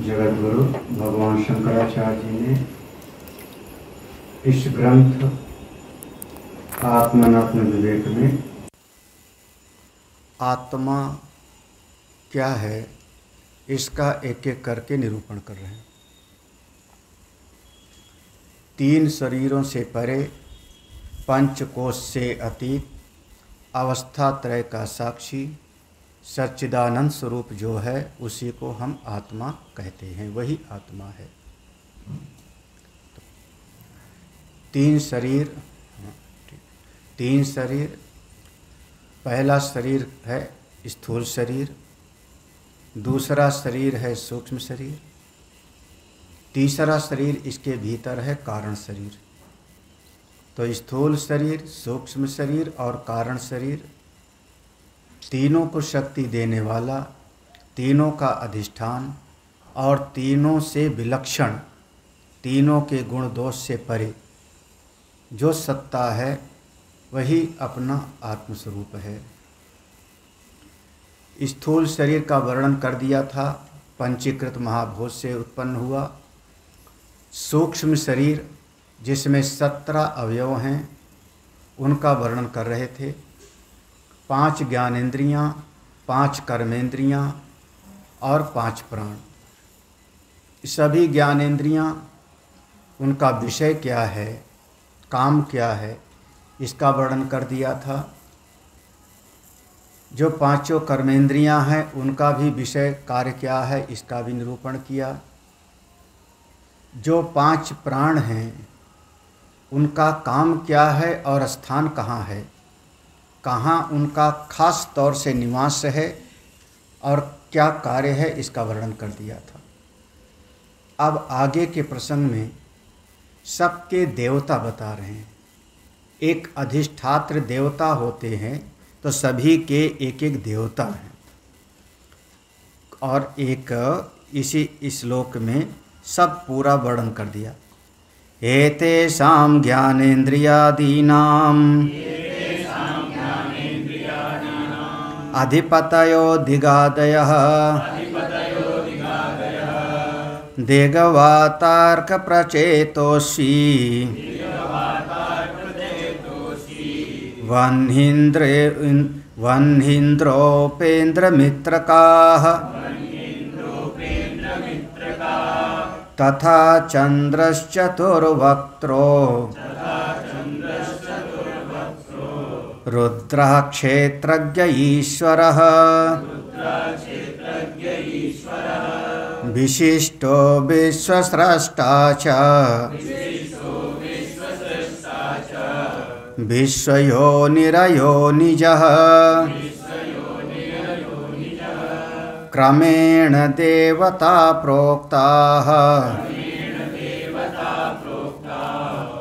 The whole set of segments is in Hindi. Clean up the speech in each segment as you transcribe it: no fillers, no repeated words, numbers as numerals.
जगतगुरु भगवान शंकराचार्य जी ने इस ग्रंथ आत्मानात्म विवेक में आत्मा क्या है इसका एक एक करके निरूपण कर रहे हैं। तीन शरीरों से परे, पंचकोश से अतीत, अवस्था त्रय का साक्षी सच्चिदानंद स्वरूप जो है उसी को हम आत्मा कहते हैं, वही आत्मा है। तीन शरीर, पहला शरीर है स्थूल शरीर, दूसरा शरीर है सूक्ष्म शरीर, तीसरा शरीर इसके भीतर है कारण शरीर। तो स्थूल शरीर, सूक्ष्म शरीर और कारण शरीर तीनों को शक्ति देने वाला, तीनों का अधिष्ठान और तीनों से विलक्षण, तीनों के गुण दोष से परे जो सत्ता है वही अपना आत्मस्वरूप है। स्थूल शरीर का वर्णन कर दिया था, पंचीकृत महाभूत से उत्पन्न हुआ। सूक्ष्म शरीर जिसमें 17 अवयव हैं उनका वर्णन कर रहे थे। 5 ज्ञानेंद्रियाँ, 5 कर्मेंद्रियाँ और 5 प्राण। सभी ज्ञानेंद्रियाँ, उनका विषय क्या है, काम क्या है, इसका वर्णन कर दिया था। जो 5 कर्मेंद्रियाँ हैं उनका भी विषय कार्य क्या है इसका भी निरूपण किया। जो 5 प्राण हैं उनका काम क्या है और स्थान कहाँ है, कहाँ उनका खास तौर से निवास है और क्या कार्य है, इसका वर्णन कर दिया था। अब आगे के प्रसंग में सबके देवता बता रहे हैं। एक अधिष्ठात्र देवता होते हैं तो सभी के एक एक देवता हैं। और एक इसी श्लोक में सब पूरा वर्णन कर दिया। एतेषां ज्ञानेन्द्रियादीनां अधिपतयो दिगादयः देगवातार्क प्रचेतोषी वह्नीन्द्रोपेन्द्रमित्रकाः तथा चन्द्रश्चतुर्वक्त्रो रुद्रः क्षेत्रज्ञ ईश्वरः विशिष्टो विश्वस्रष्टा च विश्वयोनिरयोनिजः क्रमेण देवता प्रोक्ताः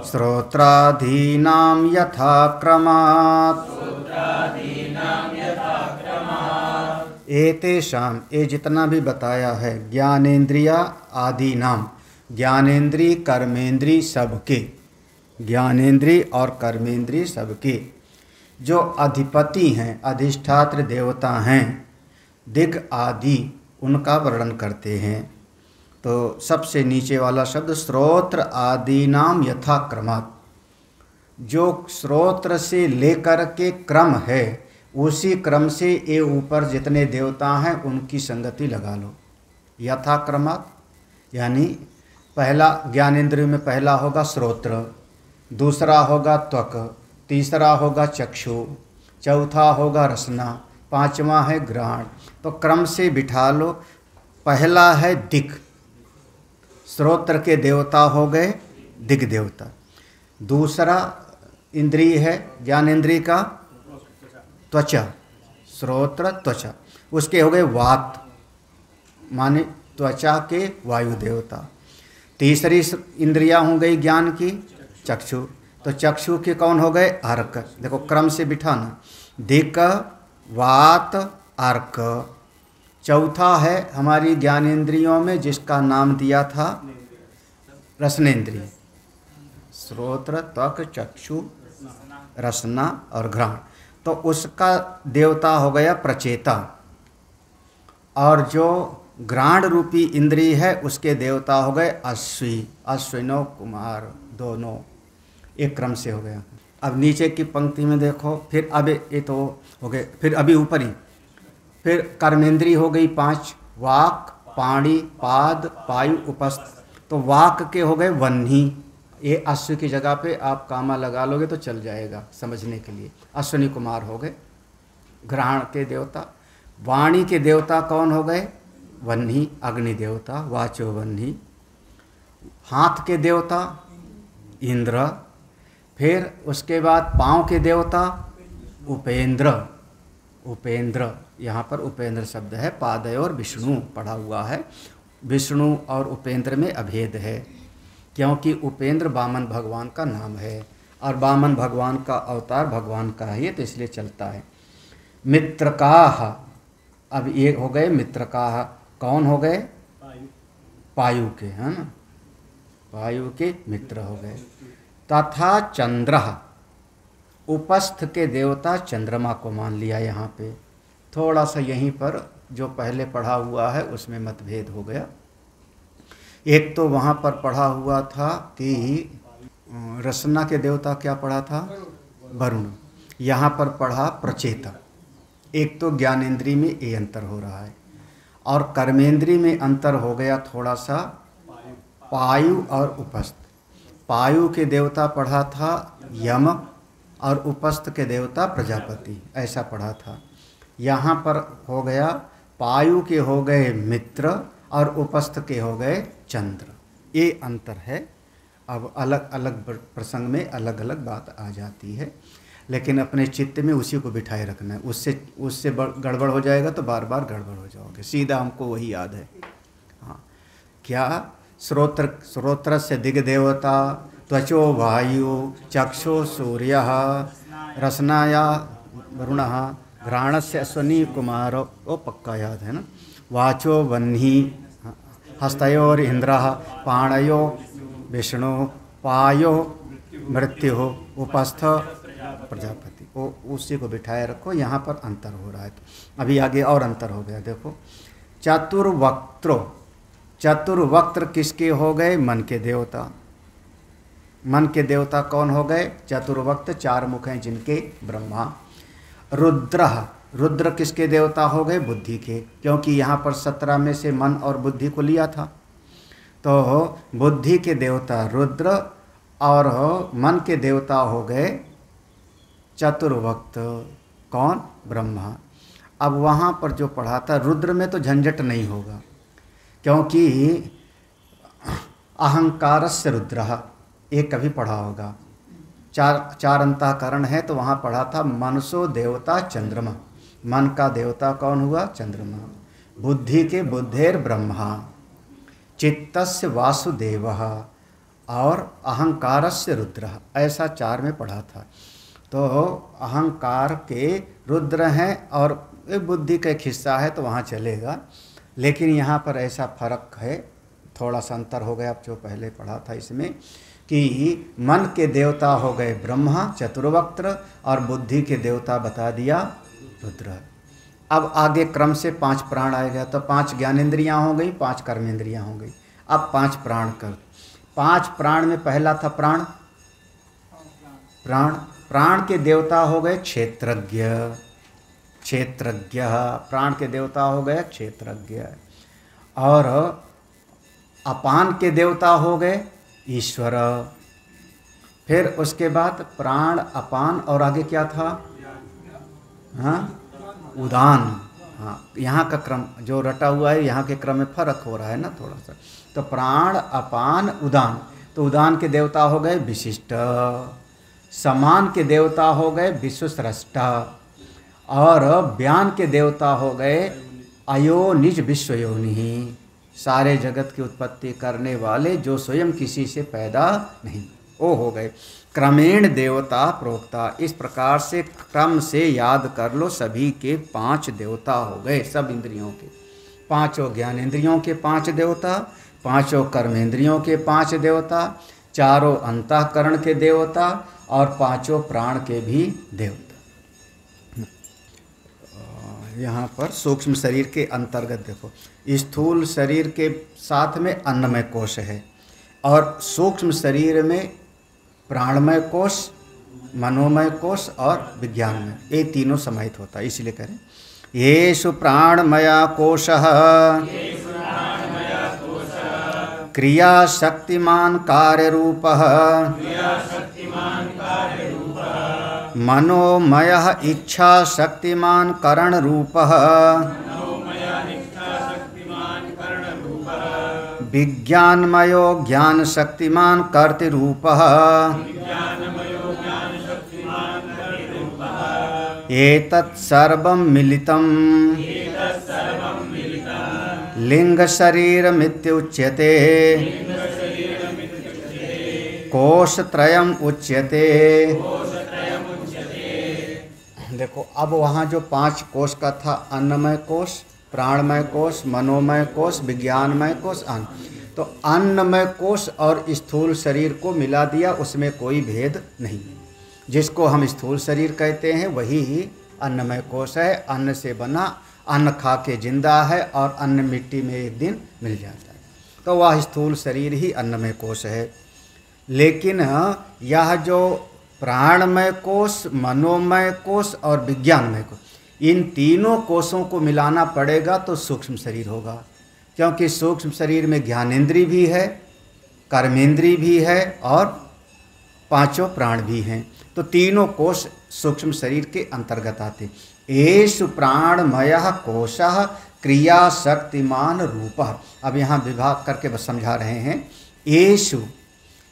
श्रोत्रादीनां यथा क्रमात्। एतेषां, ये जितना भी बताया है, ज्ञानेन्द्रिया आदि नाम, ज्ञानेन्द्रीय कर्मेंद्रीय सबके, ज्ञानेन्द्रीय और कर्मेंद्रीय सबके जो अधिपति हैं, अधिष्ठात्र देवता हैं, दिग आदि, उनका वर्णन करते हैं। तो सबसे नीचे वाला शब्द श्रोत्र आदि नाम यथा क्रमात्, जो श्रोत्र से लेकर के क्रम है उसी क्रम से ये ऊपर जितने देवता हैं उनकी संगति लगा लो। यथा क्रमात् यानी पहला ज्ञानेंद्रिय में पहला होगा श्रोत्र, दूसरा होगा त्वक, तीसरा होगा चक्षु, चौथा होगा रसना, पांचवा है ग्रहण। तो क्रम से बिठा लो। पहला है दिक्, श्रोत्र के देवता हो गए दिग् देवता। दूसरा इंद्रिय है ज्ञानेंद्रिय का त्वचा, श्रोत्र त्वचा, उसके हो गए वात माने त्वचा के वायु देवता। तीसरी इंद्रियां हो गई ज्ञान की चक्षु, तो चक्षु के कौन हो गए अर्क। देखो क्रम से बिठाना, दिक् वात अर्क। चौथा है हमारी ज्ञानेंद्रियों में जिसका नाम दिया था रसनेन्द्रिय, श्रोत्र त्वक चक्षु रसना और घ्राण। तो उसका देवता हो गया प्रचेता। और जो घ्राण रूपी इंद्रिय है उसके देवता हो गए अश्वी, अश्विनो कुमार दोनों, एक क्रम से हो गया। अब नीचे की पंक्ति में देखो, फिर अब ये तो हो गए, फिर अभी ऊपर ही फिर कर्मेंद्री हो गई 5, वाक, पाणी, पाद, पायु, उपस्थ। तो वाक के हो गए वन्ही, ये अश्व की जगह पे आप कामा लगा लोगे तो चल जाएगा समझने के लिए। अश्विनी कुमार हो गए घ्राण के देवता। वाणी के देवता कौन हो गए? वन्ही, अग्नि देवता, वाचो वन्ही। हाथ के देवता इंद्र। फिर उसके बाद पाँव के देवता उपेंद्र, उपेंद्र, यहाँ पर उपेंद्र शब्द है, पादय और विष्णु पढ़ा हुआ है। विष्णु और उपेंद्र में अभेद है, क्योंकि उपेंद्र वामन भगवान का नाम है और वामन भगवान का अवतार भगवान का है, तो इसलिए चलता है। मित्रकाह, अब ये हो गए मित्रकाह, कौन हो गए? पायु के, है ना, पायु के मित्र हो गए। तथा चंद्र, उपस्थ के देवता चंद्रमा को मान लिया। यहाँ पे थोड़ा सा यहीं पर जो पहले पढ़ा हुआ है उसमें मतभेद हो गया। एक तो वहाँ पर पढ़ा हुआ था कि रसना के देवता क्या पढ़ा था? वरुण। यहाँ पर पढ़ा प्रचेता। एक तो ज्ञानेंद्री में ये अंतर हो रहा है और कर्मेंद्री में अंतर हो गया थोड़ा सा, पायु और उपस्थ। पायु के देवता पढ़ा था यम और उपस्थ के देवता प्रजापति, ऐसा पढ़ा था। यहाँ पर हो गया पायु के हो गए मित्र और उपस्थ के हो गए चंद्र, ये अंतर है। अब अलग अलग प्रसंग में अलग अलग बात आ जाती है, लेकिन अपने चित्त में उसी को बिठाए रखना है। उससे गड़बड़ हो जाएगा तो बार बार गड़बड़ हो जाओगे। सीधा हमको वही याद है। हाँ, क्या? श्रोत्र से दिग्देवता, त्वचो वायु, चक्षु सूर्य, रसनाया वरुण, घ्राण से अश्वनी कुमार, वो पक्का याद है ना। वाचो वह्नि, हस्तयोर इंद्र, पाणयो विष्णु, पायो मृत्यु, उपस्थ प्रजापति, वो उसी को बिठाए रखो। यहाँ पर अंतर हो रहा है, तो अभी आगे और अंतर हो गया। देखो, चतुर्वक्त्रो, चतुर्वक्त्र किसके हो गए? मन के देवता। मन के देवता कौन हो गए? चतुर्वक्त, 4 मुख हैं जिनके, ब्रह्मा। रुद्र, रुद्र किसके देवता हो गए? बुद्धि के, क्योंकि यहाँ पर 17 में से मन और बुद्धि को लिया था, तो बुद्धि के देवता रुद्र और मन के देवता हो गए चतुर्वक्त, कौन? ब्रह्मा। अब वहाँ पर जो पढ़ा था रुद्र में तो झंझट नहीं होगा, क्योंकि अहंकारस्य रुद्रः, एक कभी पढ़ा होगा। चार अंतःकरण है, तो वहाँ पढ़ा था मनसो देवता चंद्रमा। मन का देवता कौन हुआ? चंद्रमा। बुद्धि के बुद्धेर ब्रह्मा, चित्तस्य वासुदेवः और अहंकारस्य रुद्रः, ऐसा 4 में पढ़ा था। तो अहंकार के रुद्र हैं और बुद्धि का एक हिस्सा है, तो वहाँ चलेगा। लेकिन यहाँ पर ऐसा फर्क है, थोड़ा सा अंतर हो गया अब जो पहले पढ़ा था इसमें, कि मन के देवता हो गए ब्रह्मा चतुर्वक्त्र और बुद्धि के देवता बता दिया रुद्र। अब आगे क्रम से 5 प्राण आएगा, तो 5 ज्ञानेंद्रियाँ हो गई, 5 कर्मेंद्रियाँ हो गई। अब 5 प्राण कर, 5 प्राण में पहला था प्राण। प्राण, प्राण के देवता हो गए क्षेत्रज्ञ, क्षेत्रज्ञ, प्राण के देवता हो गए क्षेत्रज्ञ। और अपान के देवता हो गए ईश्वर। फिर उसके बाद प्राण, अपान और आगे क्या था? हाँ, उदान। हाँ, यहाँ का क्रम जो रटा हुआ है, यहाँ के क्रम में फर्क हो रहा है ना थोड़ा सा। तो प्राण, अपान, उदान, तो उदान के देवता हो गए विशिष्ट। समान के देवता हो गए विश्वस्रष्टा और व्यान के देवता हो गए अयो निज विश्वयोनि, सारे जगत की उत्पत्ति करने वाले जो स्वयं किसी से पैदा नहीं, वो हो गए। क्रमेण देवता प्रोक्ता, इस प्रकार से क्रम से याद कर लो। सभी के 5 देवता हो गए, सब इंद्रियों के। 5 ज्ञानेंद्रियों के 5 देवता, 5 कर्मेंद्रियों के 5 देवता, 4 अंतःकरण के देवता और 5 प्राण के भी देवता। यहाँ पर सूक्ष्म शरीर के अंतर्गत देखो, स्थूल शरीर के साथ में अन्नमय कोश है और सूक्ष्म शरीर में प्राणमय कोश, मनोमय कोश और विज्ञानमय, ये तीनों समाहित होता है। इसलिए करें येषु प्राणमया कोशः क्रिया शक्तिमान कार्य रूपः मनोमयः इच्छा शक्तिमान करण रूपः विज्ञानमयो ज्ञान शक्तिमान कर्तृ रूपः एतत् सर्वं मिलितं लिंग शरीरमित्युच्यते कोशत्रयम् उच्यते। देखो अब वहाँ जो 5 कोश का था, अन्नमय कोश, प्राणमय कोश, मनोमय कोश, विज्ञानमय कोश, अन्न, तो अन्नमय कोश और स्थूल शरीर को मिला दिया, उसमें कोई भेद नहीं। जिसको हम स्थूल शरीर कहते हैं वही अन्नमय कोश है। अन्न से बना, अन्न खा के जिंदा है और अन्न मिट्टी में एक दिन मिल जाता है, तो वह स्थूल शरीर ही अन्नमय कोश है। लेकिन यह जो प्राणमय कोश, मनोमय कोश और विज्ञानमय कोश, इन तीनों कोशों को मिलाना पड़ेगा तो सूक्ष्म शरीर होगा। क्योंकि सूक्ष्म शरीर में ज्ञानेंद्री भी है, कर्मेंद्री भी है और 5 प्राण भी हैं, तो तीनों कोश सूक्ष्म शरीर के अंतर्गत आते। येषु प्राणमयः कोशः क्रिया शक्तिमान रूपः। अब यहाँ विभाग करके बस समझा रहे हैं। येषु,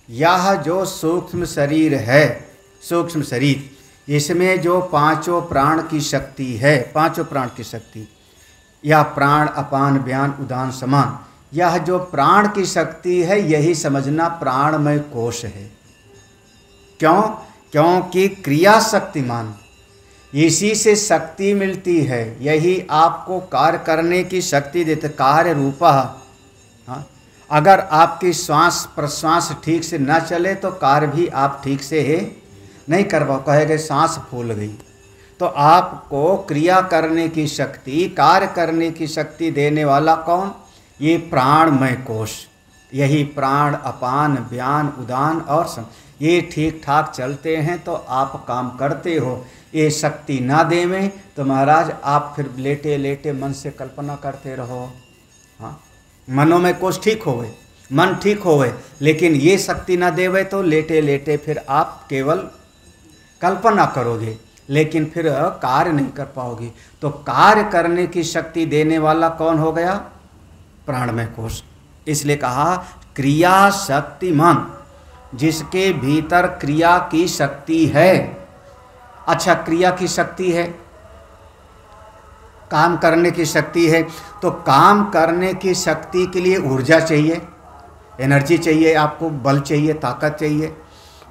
यह जो सूक्ष्म शरीर है, सूक्ष्म शरीर, इसमें जो 5 प्राण की शक्ति है, 5 प्राण की शक्ति, या प्राण अपान व्यान उदान समान, यह जो प्राण की शक्ति है यही समझना प्राणमय कोश है। क्यों? क्योंकि क्रिया शक्तिमान, इसी से शक्ति मिलती है, यही आपको कार्य करने की शक्ति देते। कार्य रूपा, हाँ, अगर आपकी श्वास प्रश्वास ठीक से न चले तो कार्य भी आप ठीक से नहीं कर पाओ, कहेंगे सांस फूल गई। तो आपको क्रिया करने की शक्ति, कार्य करने की शक्ति देने वाला कौन? ये प्राणमय कोश, यही प्राण अपान व्यान उदान और सम, ये ठीक ठाक चलते हैं तो आप काम करते हो। ये शक्ति ना देवें तो महाराज आप फिर लेटे लेटे मन से कल्पना करते रहो। हाँ, मनोमय कोश ठीक होवे, मन ठीक होवे, लेकिन ये शक्ति ना देवे तो लेटे लेटे फिर आप केवल कल्पना करोगे, लेकिन फिर कार्य नहीं कर पाओगे। तो कार्य करने की शक्ति देने वाला कौन हो गया? प्राणमय कोश। इसलिए कहा क्रिया शक्तिमान, जिसके भीतर क्रिया की शक्ति है। अच्छा, क्रिया की शक्ति है, काम करने की शक्ति है, तो काम करने की शक्ति के लिए ऊर्जा चाहिए, एनर्जी चाहिए, आपको बल चाहिए, ताकत चाहिए।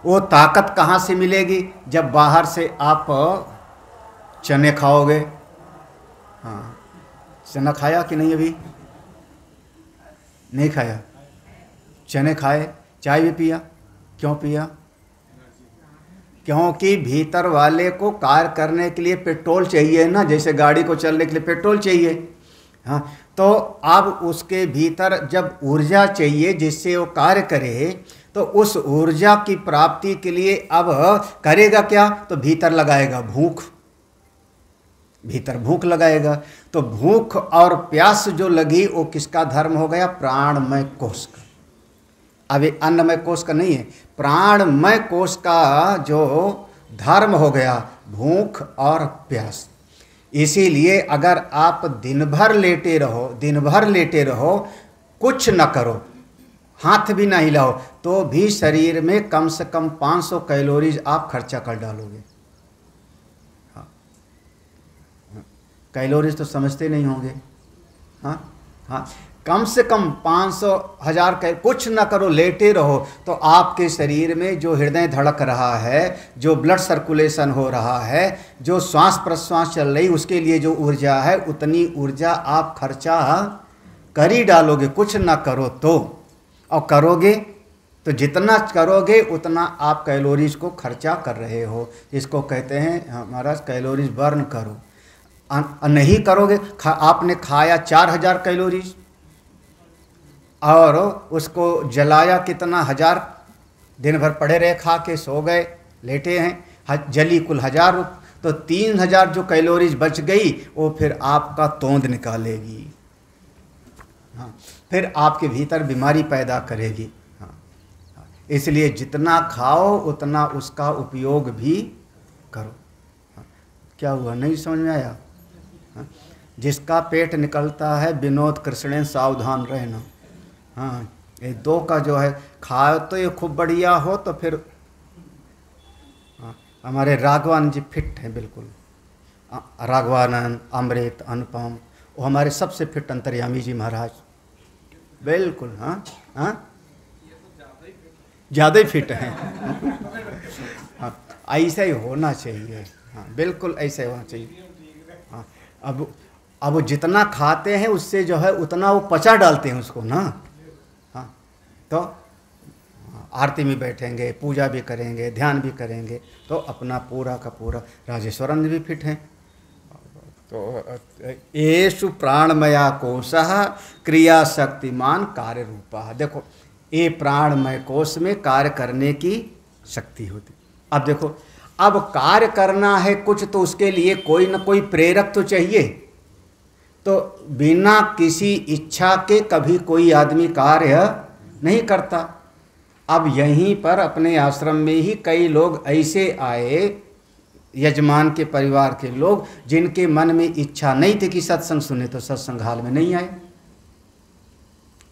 वो ताकत कहाँ से मिलेगी? जब बाहर से आप चने खाओगे। हाँ, चना खाया कि नहीं? अभी नहीं खाया। चने खाए, चाय भी पिया। क्यों पिया? क्योंकि भीतर वाले को कार्य करने के लिए पेट्रोल चाहिए ना, जैसे गाड़ी को चलने के लिए पेट्रोल चाहिए। हाँ, तो अब उसके भीतर जब ऊर्जा चाहिए जिससे वो कार्य करे, तो उस ऊर्जा की प्राप्ति के लिए अब करेगा क्या? तो भीतर लगाएगा भूख, भीतर भूख लगाएगा। तो भूख और प्यास जो लगी वो किसका धर्म हो गया? प्राणमय कोश का। अब ये अन्नमय कोश का नहीं है, प्राणमय कोश का जो धर्म हो गया भूख और प्यास। इसीलिए अगर आप दिन भर लेटे रहो, दिन भर लेटे रहो, कुछ न करो, हाथ भी ना हिलाओ, तो भी शरीर में कम से कम 500 कैलोरीज आप खर्चा कर डालोगे। हाँ, कैलोरीज तो समझते नहीं होंगे। हाँ हाँ, कम से कम 500 1000 कुछ ना करो, लेटे रहो, तो आपके शरीर में जो हृदय धड़क रहा है, जो ब्लड सर्कुलेशन हो रहा है, जो श्वास प्रश्वास चल रही, उसके लिए जो ऊर्जा है, उतनी ऊर्जा आप खर्चा कर ही डालोगे, कुछ ना करो तो। और करोगे तो जितना करोगे उतना आप कैलोरीज को खर्चा कर रहे हो। इसको कहते हैं महाराज कैलोरीज बर्न करो। नहीं करोगे, आपने खाया 4000 कैलोरीज और उसको जलाया कितना 1000, दिन भर पड़े रहे, खा के सो गए, लेटे हैं, जली कुल 1000, तो 3000 जो कैलोरीज बच गई वो फिर आपका तोंद निकालेगी। हाँ, फिर आपके भीतर बीमारी पैदा करेगी। हाँ, इसलिए जितना खाओ उतना उसका उपयोग भी करो। हाँ, क्या हुआ, नहीं समझ में आया? हाँ, जिसका पेट निकलता है विनोद कृष्ण सावधान रहना। हाँ, ये दो का जो है, खाओ तो ये खूब बढ़िया हो तो फिर हमारे राघवानंद जी फिट हैं बिल्कुल। राघवानंद, अमृत, अनुपम, वो हमारे सबसे फिट अंतर्यामी जी महाराज बिल्कुल। हाँ हाँ, ज़्यादा ही फिट हैं। हाँ, ऐसा ही होना चाहिए। हाँ, बिल्कुल ऐसा ही होना चाहिए। हाँ, अब वो जितना खाते हैं उससे जो है उतना वो पचा डालते हैं उसको ना। हाँ, तो आरती में बैठेंगे, पूजा भी करेंगे, ध्यान भी करेंगे, तो अपना पूरा का पूरा। राजेश्वरन भी फिट हैं। तो येषु प्राणमया कोशः क्रिया शक्तिमान कार्य रूपा। देखो, ये प्राणमय कोश में कार्य करने की शक्ति होती। अब देखो, अब कार्य करना है कुछ तो उसके लिए कोई न कोई प्रेरक तो चाहिए। तो बिना किसी इच्छा के कभी कोई आदमी कार्य नहीं करता। अब यहीं पर अपने आश्रम में ही कई लोग ऐसे आए, यजमान के परिवार के लोग, जिनके मन में इच्छा नहीं थी कि सत्संग सुने, तो सत्संग हाल में नहीं आए।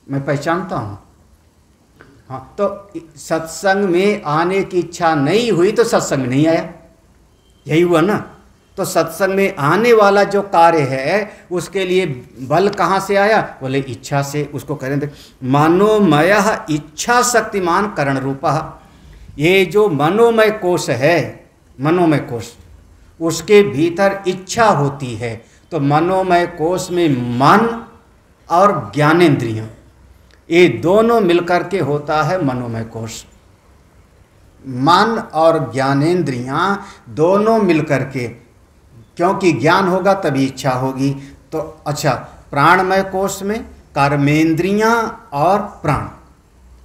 मैं पहचानता हूँ। हाँ, तो सत्संग में आने की इच्छा नहीं हुई तो सत्संग नहीं आया, यही हुआ ना। तो सत्संग में आने वाला जो कार्य है उसके लिए बल कहाँ से आया? बोले इच्छा से। उसको करें मनोमय इच्छा शक्तिमान करण रूपा। ये जो मनोमय कोश है, मनोमय कोश, उसके भीतर इच्छा होती है। तो मनोमय कोश में मन और ज्ञानेंद्रियां, ये दोनों मिलकर के होता है मनोमय कोश। मन और ज्ञानेंद्रियां दोनों मिलकर के, क्योंकि ज्ञान होगा तभी इच्छा होगी। तो अच्छा, प्राणमय कोश में कर्मेंद्रियां और प्राण,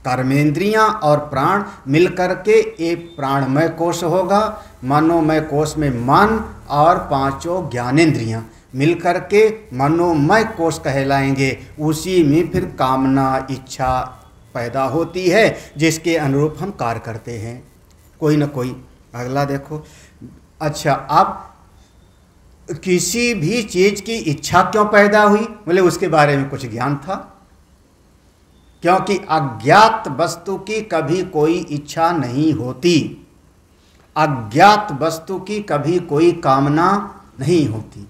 कर्मेंद्रियां और प्राण मिलकर के एक प्राणमय कोश होगा। मनोमय कोश में मन और पांचों ज्ञानेंद्रियां मिलकर के मनोमय कोश कहलाएंगे। उसी में फिर कामना, इच्छा पैदा होती है, जिसके अनुरूप हम कार्य करते हैं कोई न कोई। अगला देखो, अच्छा, अब किसी भी चीज की इच्छा क्यों पैदा हुई? बोले उसके बारे में कुछ ज्ञान था। क्योंकि अज्ञात वस्तु की कभी कोई इच्छा नहीं होती, अज्ञात वस्तु की कभी कोई कामना नहीं होती।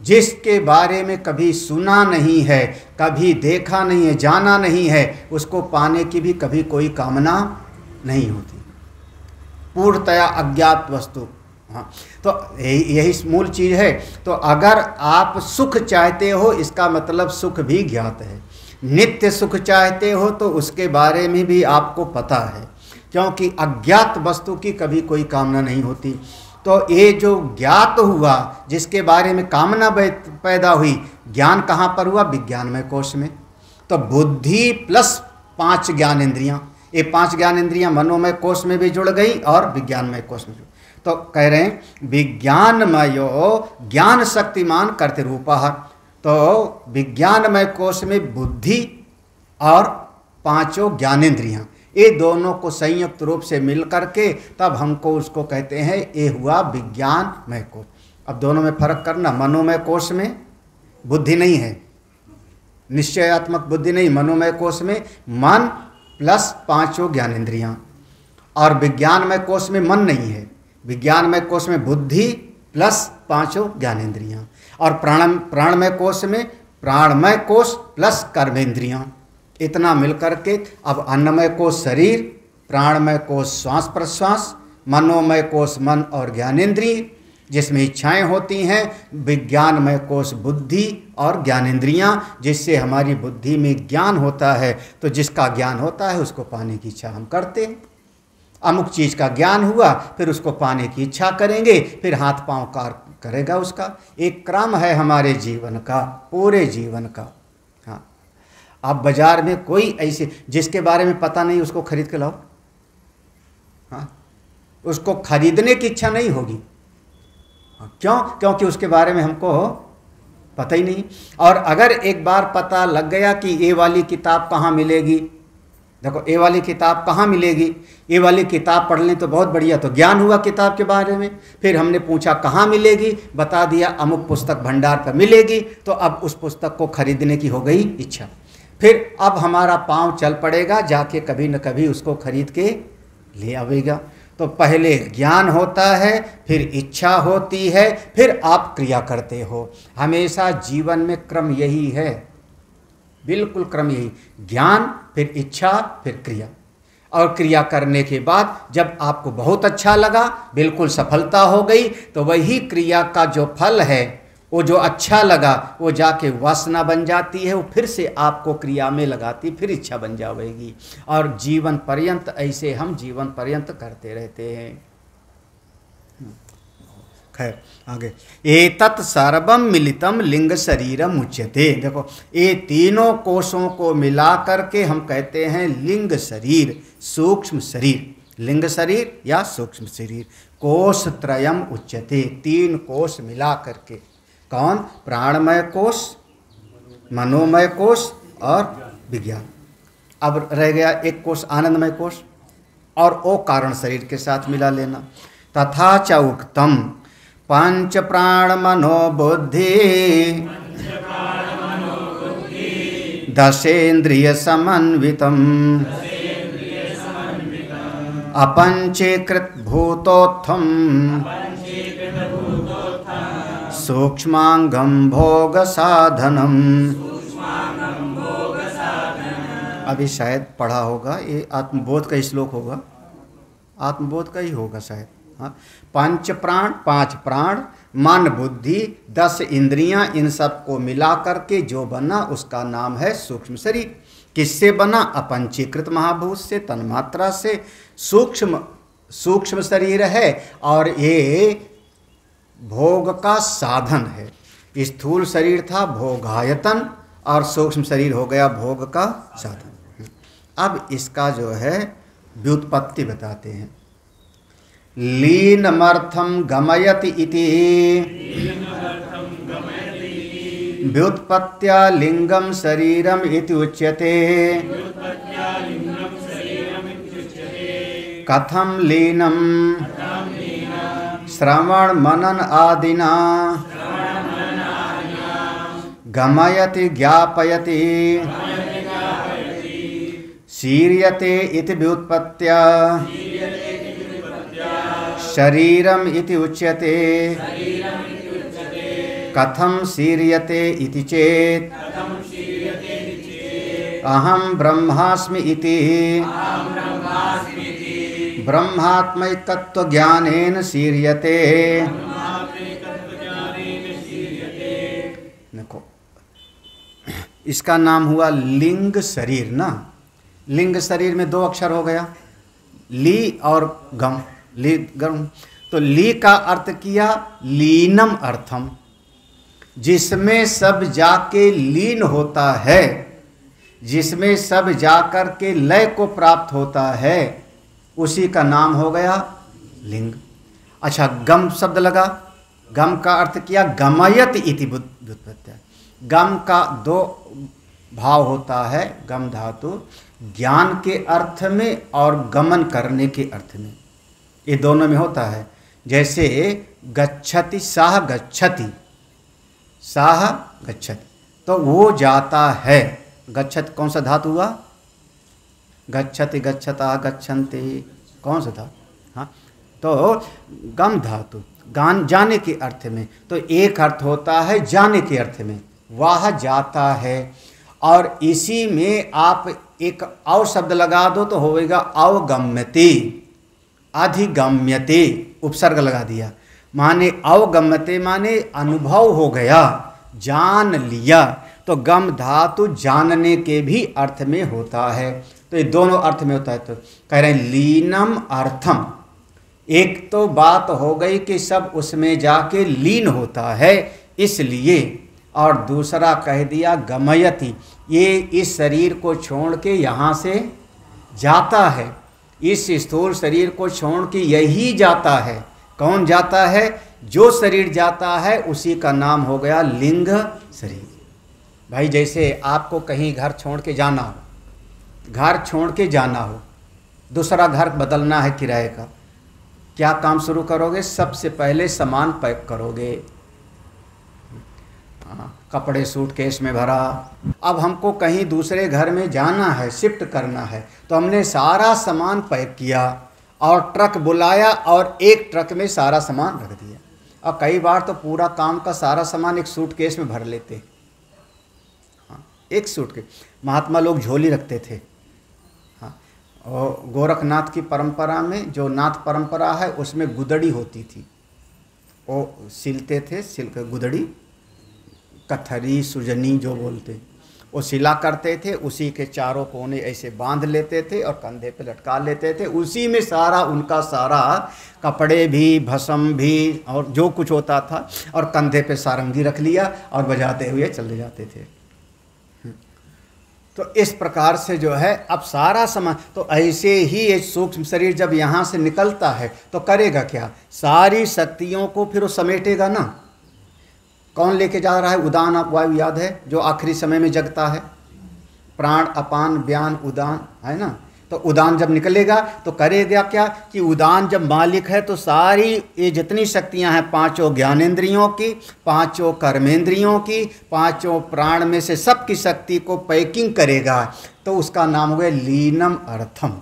जिसके बारे में कभी सुना नहीं है, कभी देखा नहीं है, जाना नहीं है, उसको पाने की भी कभी कोई कामना नहीं होती। पूर्णतया अज्ञात वस्तु। हाँ, तो यही मूल चीज़ है। तो अगर आप सुख चाहते हो, इसका मतलब सुख भी ज्ञात है। नित्य सुख चाहते हो तो उसके बारे में भी आपको पता है, क्योंकि अज्ञात वस्तु की कभी कोई कामना नहीं होती। तो ये जो ज्ञात हुआ, जिसके बारे में कामना पैदा हुई, ज्ञान कहाँ पर हुआ? विज्ञानमय कोश में। तो बुद्धि प्लस 5 ज्ञानेंद्रियाँ, ये 5 ज्ञानेंद्रियाँ मनोमय कोश में भी जुड़ गई और विज्ञानमय कोश में जुड़। तो कह रहे हैं विज्ञानमयो ज्ञान शक्तिमान करते रूपा। तो विज्ञानमय कोश में बुद्धि और 5 ज्ञानेंद्रियां, ये दोनों को संयुक्त रूप से मिल करके तब हमको उसको कहते हैं ये हुआ विज्ञानमय कोश। अब दोनों में फर्क करना, मनोमय कोश में बुद्धि नहीं है, निश्चयात्मक बुद्धि नहीं। मनोमय कोश में मन प्लस 5 ज्ञानेंद्रियां, और विज्ञानमय कोश में मन नहीं है। विज्ञानमय कोश में बुद्धि प्लस 5 ज्ञानेंद्रियां, और प्राणमय कोश में प्राणमय कोश प्लस कर्मेंद्रियां। इतना मिलकर के अब अन्नमय कोश शरीर, प्राणमय कोश श्वास प्रश्वास, मनोमय कोश मन और ज्ञानेंद्रिय जिसमें इच्छाएं होती हैं, विज्ञानमय कोश बुद्धि और ज्ञानेंद्रियां जिससे हमारी बुद्धि में ज्ञान होता है। तो जिसका ज्ञान होता है उसको पाने की इच्छा हम करते हैं। अमुक चीज़ का ज्ञान हुआ, फिर उसको पाने की इच्छा करेंगे, फिर हाथ पांव करेगा उसका। एक क्रम है हमारे जीवन का, पूरे जीवन का। हाँ, आप बाजार में कोई ऐसे जिसके बारे में पता नहीं उसको खरीद के लाओ, हाँ, उसको खरीदने की इच्छा नहीं होगी। क्यों? क्योंकि उसके बारे में हमको पता ही नहीं। और अगर एक बार पता लग गया कि ये वाली किताब कहाँ मिलेगी, देखो ये वाली किताब कहाँ मिलेगी, ये वाली किताब पढ़ लें तो बहुत बढ़िया, तो ज्ञान हुआ किताब के बारे में। फिर हमने पूछा कहाँ मिलेगी, बता दिया अमुक पुस्तक भंडार पर मिलेगी, तो अब उस पुस्तक को खरीदने की हो गई इच्छा। फिर अब हमारा पाँव चल पड़ेगा, जाके कभी न कभी उसको खरीद के ले आवेगा। तो पहले ज्ञान होता है, फिर इच्छा होती है, फिर आप क्रिया करते हो। हमेशा जीवन में क्रम यही है, बिल्कुल क्रम यही, ज्ञान फिर इच्छा फिर क्रिया। और क्रिया करने के बाद जब आपको बहुत अच्छा लगा, बिल्कुल सफलता हो गई, तो वही क्रिया का जो फल है, वो जो अच्छा लगा, वो जाके वासना बन जाती है, वो फिर से आपको क्रिया में लगाती, फिर इच्छा बन जाएगी। और जीवन पर्यंत ऐसे हम जीवन पर्यंत करते रहते हैं। खैर आगे, एतत् सर्वम मिलितम लिंग शरीरम उच्यते। देखो ये तीनों कोषों को मिला करके हम कहते हैं लिंग शरीर, सूक्ष्म शरीर। लिंग शरीर या सूक्ष्म शरीर, कोष त्रयम उच्यते, तीन कोष मिला करके। कौन? प्राणमय कोष, मनोमय कोष और विज्ञान। अब रह गया एक कोष आनंदमय कोष, और वो कारण शरीर के साथ मिला लेना। तथा च उक्तम पंच प्राण मनो बुद्धि दशेन्द्रिय समन्वितम अपंचीकृत भूतोत्थम सूक्ष्मांगम भोग साधनम। अभी शायद पढ़ा होगा, ये आत्मबोध का श्लोक होगा, आत्मबोध का ही होगा शायद। हाँ, पंच प्राण, पांच प्राण, मन बुद्धि 10 इंद्रियां, इन सब को मिला करके जो बना उसका नाम है सूक्ष्म शरीर। किससे बना? अपंचीकृत महाभूत से, तन्मात्रा से। सूक्ष्म शरीर है और ये भोग का साधन है। स्थूल शरीर था भोगायतन और सूक्ष्म शरीर हो गया भोग का साधन। अब इसका जो है व्युत्पत्ति बताते हैं। लीनमर्थम गमयति इति व्युत्पत्त्या लिंगम शरीरम इति उच्यते। कथम लीनम श्रवण मनन आदिना गमयति ज्ञापयति शीर्यते इति व्युत्पत्त्या शरीरम इति उच्यते। कथम शीर्यते इति चेत् अहम ब्रह्मास्मि इति ब्रह्मात्मैकत्व ज्ञानेन शीर्यते। देखो इसका नाम हुआ लिंग शरीर ना। लिंग शरीर में 2 अक्षर हो गया, ली और गम, ली गम। तो ली का अर्थ किया लीनम अर्थम, जिसमें सब जाके लीन होता है, जिसमें सब जाकर के लय को प्राप्त होता है, उसी का नाम हो गया लिंग। अच्छा, गम शब्द लगा, गम का अर्थ किया गमयत इति व्युत्पत्ति। गम का 2 भाव होता है, गम धातु ज्ञान के अर्थ में और गमन करने के अर्थ में, ये दोनों में होता है। जैसे गच्छति, साह गच्छति, साह गच्छति, तो वो जाता है। गच्छति कौन सा धातु हुआ? गच्छति, गच्छता, गच्छन्ति, कौन सा धातु? हाँ, तो गम धातु गान जाने के अर्थ में। तो एक अर्थ होता है जाने के अर्थ में, वह जाता है। और इसी में आप एक और शब्द लगा दो तो होएगा अवगम्यते, अधिगम्यते, उपसर्ग लगा दिया, माने अवगम्यते माने अनुभव हो गया, जान लिया। तो गम धातु जानने के भी अर्थ में होता है। तो ये दोनों अर्थ में होता है। तो कह रहे हैं लीनम अर्थम, एक तो बात हो गई कि सब उसमें जाके लीन होता है इसलिए, और दूसरा कह दिया गमयति, ये इस शरीर को छोड़ के यहाँ से जाता है, इस स्थूल शरीर को छोड़ के यही जाता है। कौन जाता है? जो शरीर जाता है उसी का नाम हो गया लिंग शरीर। भाई जैसे आपको कहीं घर छोड़ के जाना हो, घर छोड़ के जाना हो, दूसरा घर बदलना है किराए का, क्या काम शुरू करोगे? सबसे पहले सामान पैक करोगे। कपड़े सूटकेस में भरा। अब हमको कहीं दूसरे घर में जाना है, शिफ्ट करना है, तो हमने सारा सामान पैक किया और ट्रक बुलाया और एक ट्रक में सारा सामान रख दिया। और कई बार तो पूरा काम का सारा सामान एक सूटकेस में भर लेते। हाँ, एक सूटकेस। महात्मा लोग झोली रखते थे। हाँ, और गोरखनाथ की परंपरा में, जो नाथ परंपरा है, उसमें गुदड़ी होती थी, वो सिलते थे, सिल्क गुदड़ी, कथरी सुजनी जो बोलते, वो सिला करते थे, उसी के चारों कोने ऐसे बांध लेते थे और कंधे पे लटका लेते थे। उसी में सारा उनका सारा कपड़े भी, भस्म भी और जो कुछ होता था, और कंधे पे सारंगी रख लिया और बजाते हुए चले जाते थे। तो इस प्रकार से जो है अब सारा सामान, तो ऐसे ही ये सूक्ष्म शरीर जब यहाँ से निकलता है तो करेगा क्या? सारी शक्तियों को फिर वो समेटेगा ना। कौन लेके जा रहा है? उदान वायु याद है, जो आखिरी समय में जगता है। प्राण, अपान, व्यान, उदान, है ना। तो उदान जब निकलेगा तो करेगा क्या कि उदान जब मालिक है तो सारी ये जितनी शक्तियां हैं, पांचों ज्ञानेंद्रियों की, पांचों कर्मेंद्रियों की, पांचों प्राण में से सबकी शक्ति को पैकिंग करेगा। तो उसका नाम हो गया लीनम अर्थम।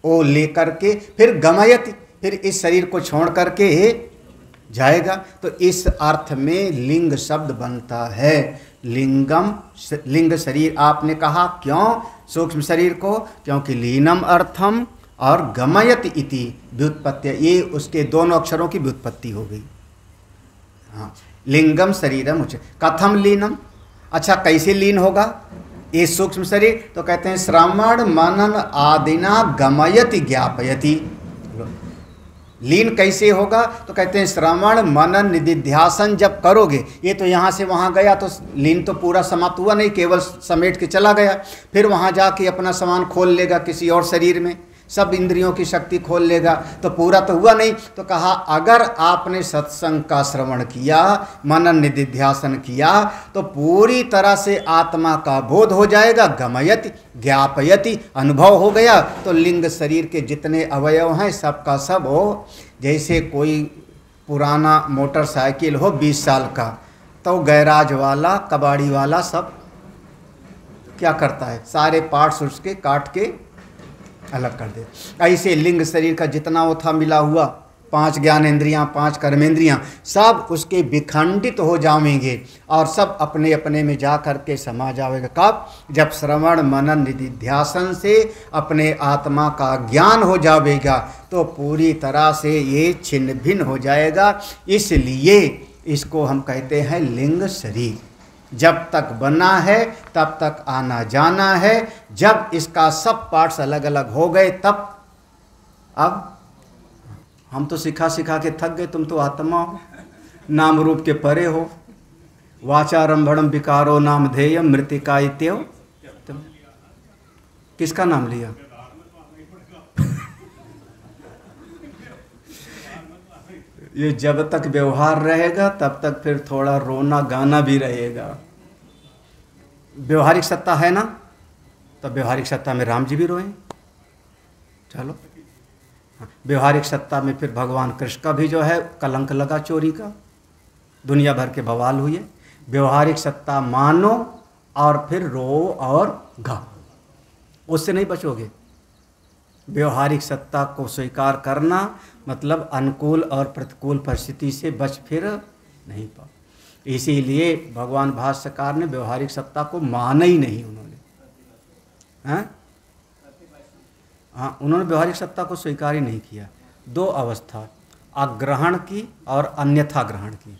वो लेकर के फिर गमयति, फिर इस शरीर को छोड़ करके जाएगा। तो इस अर्थ में लिंग शब्द बनता है। लिंगम, लिंग शरीर आपने कहा, क्यों सूक्ष्म शरीर को? क्योंकि लीनम अर्थम और गमयत इति व्युत्पत्ति, ये उसके दोनों अक्षरों की व्युत्पत्ति हो गई। हाँ, लिंगम शरीरम उच्च। कथम लीनम? अच्छा, कैसे लीन होगा ये सूक्ष्म शरीर? तो कहते हैं श्रवण मनन आदिना गमयति ज्ञापयति। लीन कैसे होगा? तो कहते हैं श्रवण मनन निधिध्यासन जब करोगे, ये तो यहाँ से वहाँ गया तो लीन तो पूरा समाप्त हुआ नहीं, केवल समेट के चला गया। फिर वहाँ जाके अपना सामान खोल लेगा किसी और शरीर में, सब इंद्रियों की शक्ति खोल लेगा, तो पूरा तो हुआ नहीं। तो कहा अगर आपने सत्संग का श्रवण किया, मनन निधिध्यासन किया, तो पूरी तरह से आत्मा का बोध हो जाएगा। गमयति ज्ञापयति, अनुभव हो गया। तो लिंग शरीर के जितने अवयव हैं सबका सब हो। जैसे कोई पुराना मोटरसाइकिल हो 20 साल का, तो गैराज वाला, कबाड़ी वाला सब क्या करता है? सारे पार्ट्स उसके काट के अलग कर दे। ऐसे लिंग शरीर का जितना वो था मिला हुआ, 5 ज्ञानेंद्रियां, 5 कर्मेंद्रियां, सब उसके विखंडित हो जाएंगे और सब अपने अपने में जा करके समा जाएगा। कब? जब श्रवण मनन निधिध्यासन से अपने आत्मा का ज्ञान हो जाएगा, तो पूरी तरह से ये छिन्न भिन्न हो जाएगा। इसलिए इसको हम कहते हैं लिंग शरीर। जब तक बना है तब तक आना जाना है। जब इसका सब पार्ट्स अलग अलग हो गए तब, अब हम तो सिखा सिखा के थक गए, तुम तो आत्मा हो, नाम रूप के परे हो। वाचारंभणम विकारो नाम ध्येयम मृतिका इत्यव। किसका नाम लिया? ये जब तक व्यवहार रहेगा तब तक फिर थोड़ा रोना गाना भी रहेगा। व्यवहारिक सत्ता है ना, तो व्यवहारिक सत्ता में राम जी भी रोए। चलो, व्यवहारिक सत्ता में फिर भगवान कृष्ण का भी जो है कलंक लगा चोरी का, दुनिया भर के बवाल हुए। व्यवहारिक सत्ता मानो और फिर रो और गा, उससे नहीं बचोगे। व्यवहारिक सत्ता को स्वीकार करना मतलब अनुकूल और प्रतिकूल परिस्थिति से बच फिर नहीं पाओ। इसीलिए भगवान भाष्यकार ने व्यवहारिक सत्ता को माना ही नहीं उन्होंने। हाँ, उन्होंने व्यवहारिक सत्ता को स्वीकार ही नहीं किया। 2 अवस्था, अग्रहण की और अन्यथा ग्रहण की।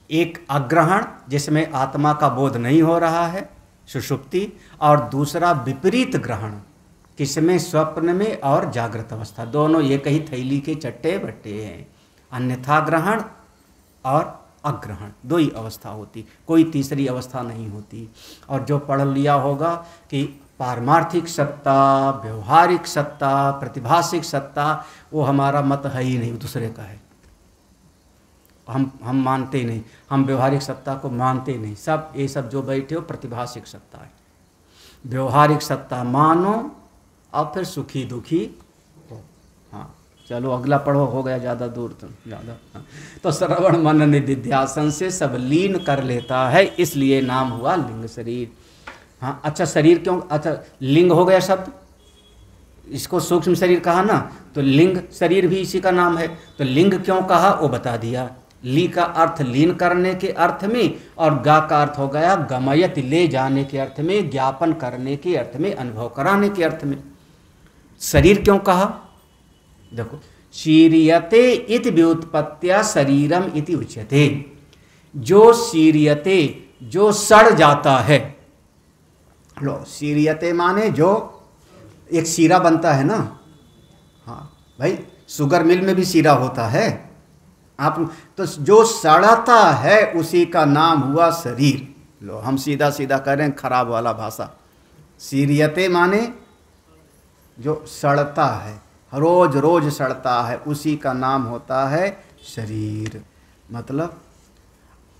एक अग्रहण जिसमें आत्मा का बोध नहीं हो रहा है, सुषुप्ति, और दूसरा विपरीत ग्रहण, किसमें? स्वप्न में और जागृत अवस्था, दोनों एक ही थैली के चट्टे बट्टे हैं। अन्यथा ग्रहण और अग्रहण दो ही अवस्था होती, कोई तीसरी अवस्था नहीं होती। और जो पढ़ लिया होगा कि पारमार्थिक सत्ता, व्यवहारिक सत्ता, प्रतिभासिक सत्ता, वो हमारा मत है ही नहीं, दूसरे का है। हम मानते ही नहीं, हम व्यवहारिक सत्ता को मानते ही नहीं। सब ये सब जो बैठे हो प्रतिभासिक सत्ता है। व्यवहारिक सत्ता मानो और फिर सुखी दुखी हो। हाँ चलो अगला पढ़ो, हो गया ज़्यादा दूर तो ज़्यादा। हाँ। तो श्रवण मनन निधिध्यासन से सब लीन कर लेता है, इसलिए नाम हुआ लिंग शरीर। हाँ अच्छा, शरीर क्यों? अच्छा लिंग हो गया शब्द, इसको सूक्ष्म शरीर कहा ना, तो लिंग शरीर भी इसी का नाम है। तो लिंग क्यों कहा वो बता दिया। ली का अर्थ लीन करने के अर्थ में, और गा का अर्थ हो गया गमयत, ले जाने के अर्थ में, ज्ञापन करने के अर्थ में, अनुभव कराने के अर्थ में। शरीर क्यों कहा? देखो, शीरियते इति व्युत्पत्त्या शरीरम इति उच्यते। जो शीरियते, जो सड़ जाता है। लो, शीरियते माने जो एक शीरा बनता है ना। हाँ भाई, शुगर मिल में भी शीरा होता है। आप तो जो सड़ता है उसी का नाम हुआ शरीर। लो, हम सीधा सीधा कह रहे हैं, खराब वाला भाषा। शीरियते माने जो सड़ता है, रोज रोज सड़ता है, उसी का नाम होता है शरीर। मतलब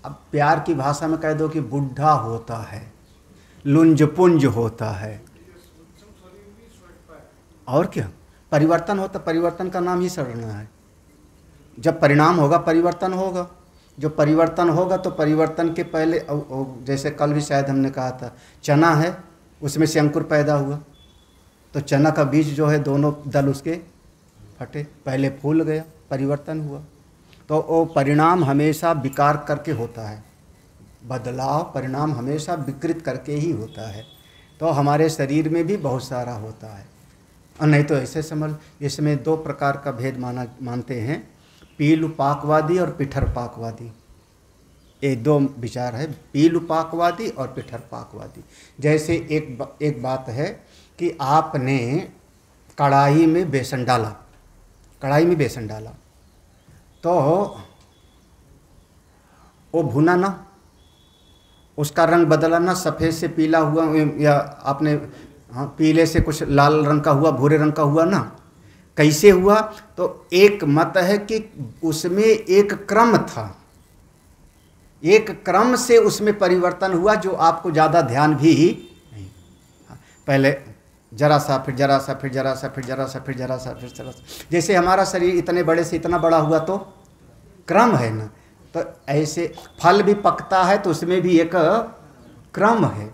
अब प्यार की भाषा में कह दो कि बुढ़ा होता है, लुंज पुंज होता है, और क्या परिवर्तन होता। परिवर्तन का नाम ही सड़ना है। जब परिणाम होगा परिवर्तन होगा। जो परिवर्तन होगा तो परिवर्तन के पहले, जैसे कल भी शायद हमने कहा था, चना है उसमें से अंकुर पैदा हुआ, तो चना का बीज जो है दोनों दल उसके फटे, पहले फूल गया, परिवर्तन हुआ। तो वो परिणाम हमेशा विकार करके होता है। बदलाव परिणाम हमेशा विकृत करके ही होता है। तो हमारे शरीर में भी बहुत सारा होता है। और नहीं तो ऐसे समझ, इसमें दो प्रकार का भेद मानते हैं, पीलुपाकवादी और पिठरपाकवादी। ये दो विचार है, पीलुपाकवादी और पिठरपाकवादी। जैसे एक बात है कि आपने कढ़ाई में बेसन डाला, कढ़ाई में बेसन डाला तो वो भुना ना, उसका रंग बदला ना, सफ़ेद से पीला हुआ, या आपने हाँ पीले से कुछ लाल रंग का हुआ, भूरे रंग का हुआ ना। कैसे हुआ? तो एक मत है कि उसमें एक क्रम था, एक क्रम से उसमें परिवर्तन हुआ, जो आपको ज़्यादा ध्यान भी नहीं। पहले जरा सा, फिर जरा सा, फिर जरा सा, फिर जरा सा, फिर जरा सा, फिर जरा सा। जैसे हमारा शरीर इतने बड़े से इतना बड़ा हुआ तो क्रम है ना। तो ऐसे फल भी पकता है तो उसमें भी एक क्रम है।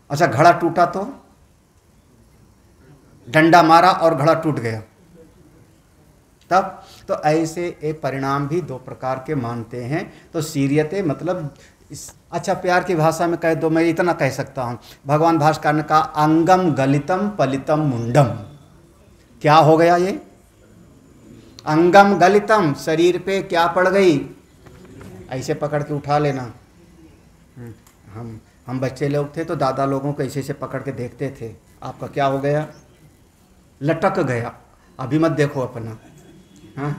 अच्छा, घड़ा टूटा तो डंडा मारा और घड़ा टूट गया, तब तो ऐसे ये परिणाम भी दो प्रकार के मानते हैं। तो सीरियते मतलब अच्छा, प्यार की भाषा में कह दो, मैं इतना कह सकता हूँ, भगवान भास्कर ने कहा अंगम गलितम पलितम मुंडम। क्या हो गया ये? अंगम गलितम, शरीर पे क्या पड़ गई? ऐसे पकड़ के उठा लेना। हम बच्चे लोग थे तो दादा लोगों को ऐसे पकड़ के देखते थे। आपका क्या हो गया? लटक गया। अभी मत देखो अपना। हाँ,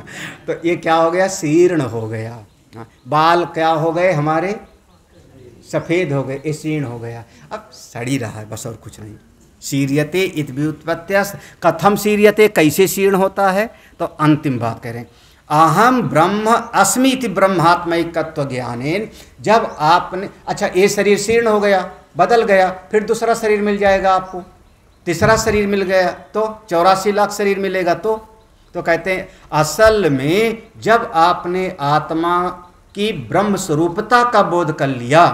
तो ये क्या हो गया? शीर्ण हो गया। हाँ, बाल क्या हो गए हमारे? सफ़ेद हो गए, ये शीर्ण हो गया। अब सड़ी रहा है बस, और कुछ नहीं। शीर्यते इत व्युत्पत्त्या, कथम शीर्यते, कैसे शीर्ण होता है? तो अंतिम बात कह रहे हैं, अहम ब्रह्म अस्मि इति ब्रह्मात्मैकत्व ज्ञानेन। जब आपने, अच्छा ये शरीर शीर्ण हो गया, बदल गया, फिर दूसरा शरीर मिल जाएगा आपको, तीसरा शरीर मिल गया तो 84 लाख शरीर मिलेगा। तो कहते हैं असल में जब आपने आत्मा की ब्रह्म स्वरूपता का बोध कर लिया,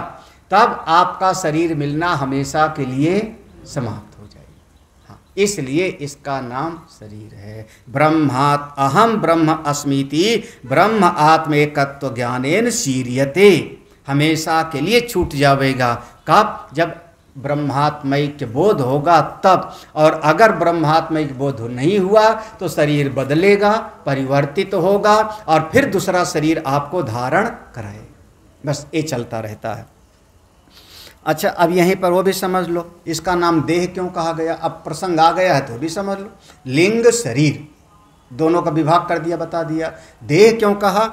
तब आपका शरीर मिलना हमेशा के लिए समाप्त हो जाएगा। हाँ, इसलिए इसका नाम शरीर है। ब्रह्मात् अहम ब्रह्म अस्मीति ब्रह्म आत्मेकत्व ज्ञानेन शीर्यते, हमेशा के लिए छूट जाएगा। कब? जब ब्रह्मात्मैक्य बोध होगा तब। और अगर ब्रह्मात्मैक्य बोध नहीं हुआ तो शरीर बदलेगा, परिवर्तित होगा, और फिर दूसरा शरीर आपको धारण कराए। बस ये चलता रहता है। अच्छा, अब यहीं पर वो भी समझ लो, इसका नाम देह क्यों कहा गया। अब प्रसंग आ गया है तो भी समझ लो, लिंग शरीर दोनों का विभाग कर दिया, बता दिया। देह क्यों कहा,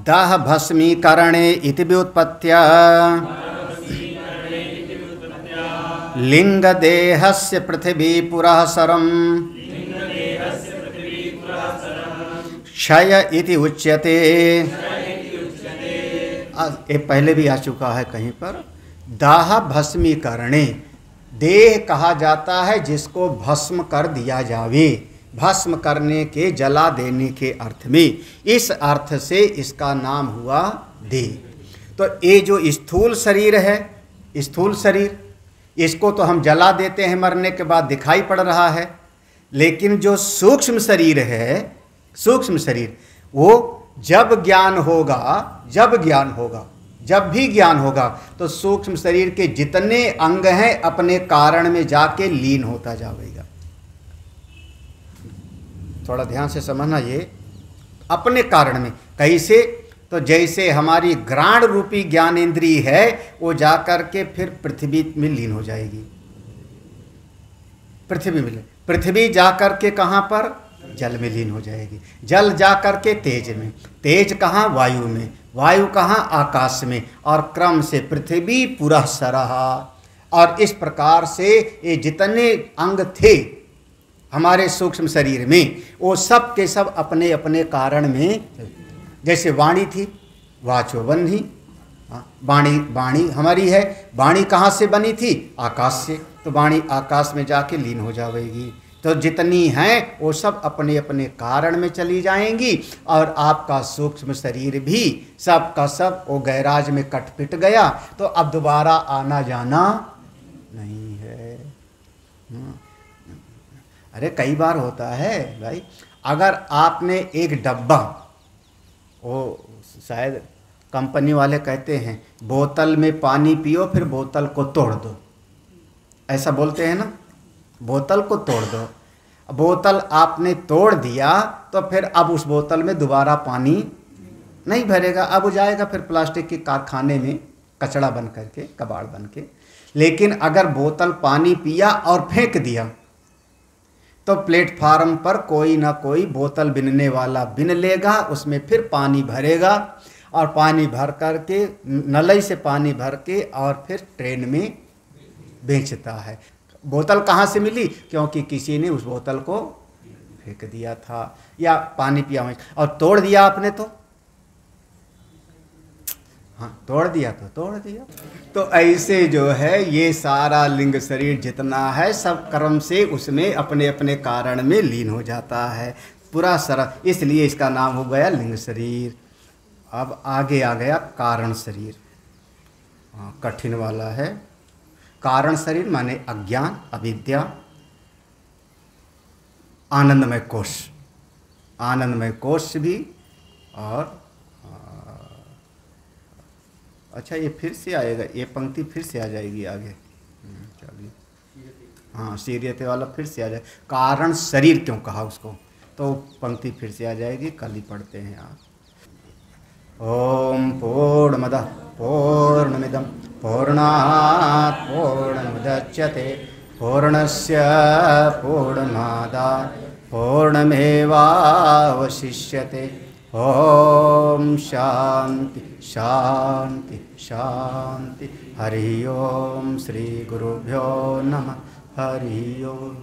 दाह भस्मीकरणे इति व्युत्पत्त्या लिंग देहस्य पृथ्वी पुरः सरम क्षय इति उच्यते। ये पहले भी आ चुका है कहीं पर। दाह भस्मीकरणे, देह कहा जाता है जिसको भस्म कर दिया जावे, भस्म करने के, जला देने के अर्थ में, इस अर्थ से इसका नाम हुआ देह। तो ये जो स्थूल शरीर है, स्थूल शरीर, इसको तो हम जला देते हैं, मरने के बाद दिखाई पड़ रहा है। लेकिन जो सूक्ष्म शरीर है, सूक्ष्म शरीर, वो जब ज्ञान होगा, जब ज्ञान होगा, जब भी ज्ञान होगा, तो सूक्ष्म शरीर के जितने अंग हैं अपने कारण में जाके लीन होता जाएगा। थोड़ा ध्यान से समझना, ये अपने कारण में कैसे, तो जैसे हमारी घ्राण रूपी ज्ञानेंद्रिय है, वो जाकर के फिर पृथ्वी में लीन हो जाएगी। पृथ्वी में, पृथ्वी जाकर के कहाँ पर, जल में लीन हो जाएगी। जल जाकर के तेज में, तेज कहाँ, वायु में, वायु कहाँ, आकाश में, और क्रम से पृथ्वी पुरः सरः। और इस प्रकार से ये जितने अंग थे हमारे सूक्ष्म शरीर में, वो सब के सब अपने अपने कारण में, जैसे वाणी थी, वाचो बंधी, वाणी, वाणी हमारी है, वाणी कहाँ से बनी थी, आकाश से, तो वाणी आकाश में जाके लीन हो जाएगी। तो जितनी हैं वो सब अपने अपने कारण में चली जाएंगी। और आपका सूक्ष्म शरीर भी सब का सब वो गैराज में कट पिट गया, तो अब दोबारा आना जाना नहीं है। अरे कई बार होता है भाई, अगर आपने एक डब्बा, वो शायद कंपनी वाले कहते हैं बोतल में पानी पियो फिर बोतल को तोड़ दो, ऐसा बोलते हैं ना, बोतल को तोड़ दो। बोतल आपने तोड़ दिया तो फिर अब उस बोतल में दोबारा पानी नहीं भरेगा, अब जाएगा फिर प्लास्टिक के कारखाने में कचड़ा बन करके, कबाड़ बन के। लेकिन अगर बोतल पानी पिया और फेंक दिया तो प्लेटफार्म पर कोई ना कोई बोतल बिनने वाला बिन लेगा, उसमें फिर पानी भरेगा, और पानी भर करके नलई से पानी भर के और फिर ट्रेन में बेचता है। बोतल कहाँ से मिली, क्योंकि किसी ने उस बोतल को फेंक दिया था या पानी पिया और तोड़ दिया आपने, तो हाँ तोड़ दिया तो तोड़ दिया। तो ऐसे जो है ये सारा लिंग शरीर जितना है सब कर्म से उसमें अपने अपने कारण में लीन हो जाता है पूरा सारा, इसलिए इसका नाम हो गया लिंग शरीर। अब आगे आ गया कारण शरीर, हाँ कठिन वाला है। कारण शरीर माने अज्ञान, अविद्या, आनंदमय कोश, आनंदमय कोश भी। और अच्छा ये फिर से आएगा, ये पंक्ति फिर से आ जाएगी आगे, चलिए हाँ सीरियते वाला फिर से आ जाए। कारण शरीर क्यों कहा उसको, तो पंक्ति फिर से आ जाएगी, कल ही पढ़ते हैं आप। ओम पूर्णमदः पूर्णमिदं पूर्णात् पूर्णमुदच्यते पूर्णस्य पूर्णमादाय पूर्णमेवावशिष्यते। ओम शांति शांति शांति। हरि ओम श्री गुरुभ्यो नमः। हरि ओम।